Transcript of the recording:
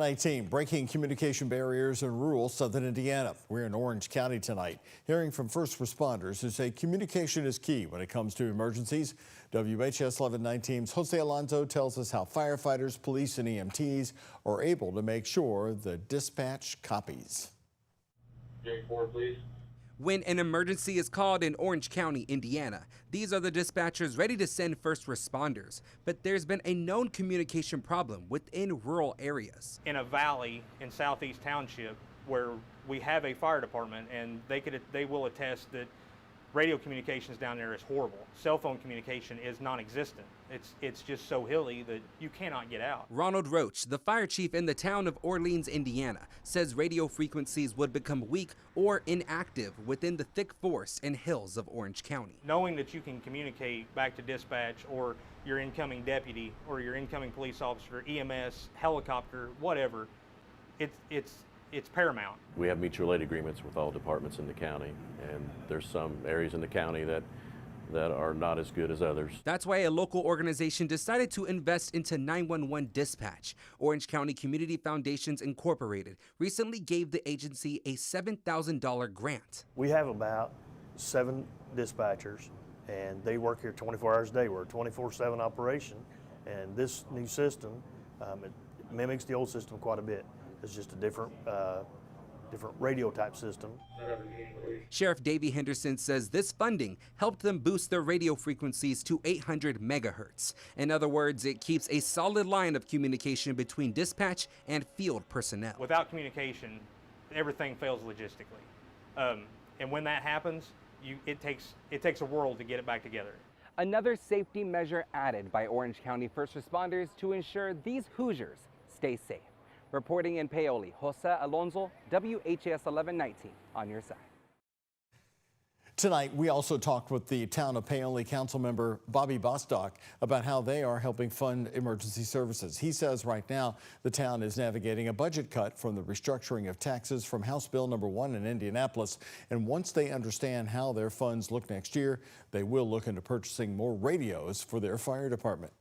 19, breaking communication barriers in rural southern Indiana. We're in Orange County tonight, hearing from first responders who say communication is key when it comes to emergencies. WHS 11 team's Jose Alonso tells us how firefighters, police, and EMTs are able to make sure the dispatch copies. J4, please. When an emergency is called in Orange County, Indiana, these are the dispatchers ready to send first responders. But there's been a known communication problem within rural areas. In a valley in Southeast Township where we have a fire department, and they will attest that radio communications down there is horrible. Cell phone communication is non-existent. It's just so hilly that you cannot get out. Ronald Roach, the fire chief in the town of Orleans, Indiana, says radio frequencies would become weak or inactive within the thick forests and hills of Orange County. Knowing that you can communicate back to dispatch or your incoming deputy or your incoming police officer, EMS, helicopter, whatever, it's paramount. We have mutual aid agreements with all departments in the county, and there's some areas in the county that are not as good as others. That's why a local organization decided to invest into 911 dispatch. Orange County Community Foundations Incorporated recently gave the agency a $7,000 grant. We have about 7 dispatchers, and they work here 24 hours a day. We're a 24/7 operation, and this new system, it mimics the old system quite a bit. It's just a different radio type system. Sheriff Davey Henderson says this funding helped them boost their radio frequencies to 800 megahertz. In other words, it keeps a solid line of communication between dispatch and field personnel. Without communication, everything fails logistically. And when that happens, it takes a world to get it back together. Another safety measure added by Orange County first responders to ensure these Hoosiers stay safe. Reporting in Paoli, Jose Alonso, WHS 1119 on your side. Tonight, we also talked with the town of Paoli council member Bobby Bostock about how they are helping fund emergency services. He says right now the town is navigating a budget cut from the restructuring of taxes from House Bill number 1 in Indianapolis. And once they understand how their funds look next year, they will look into purchasing more radios for their fire department.